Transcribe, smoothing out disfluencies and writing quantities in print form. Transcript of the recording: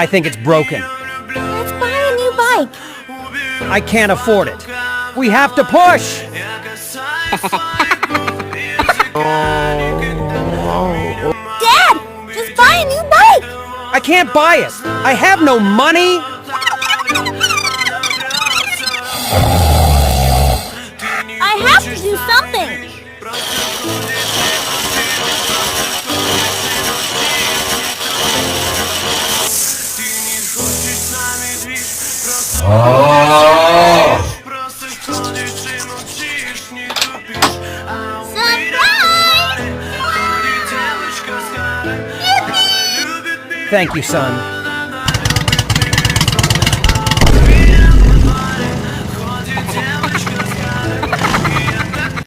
I think it's broken. Let's buy a new bike. I can't afford it. We have to push! Dad, just buy a new bike. I can't buy it. I have no money. I have to do something. Thank you, son.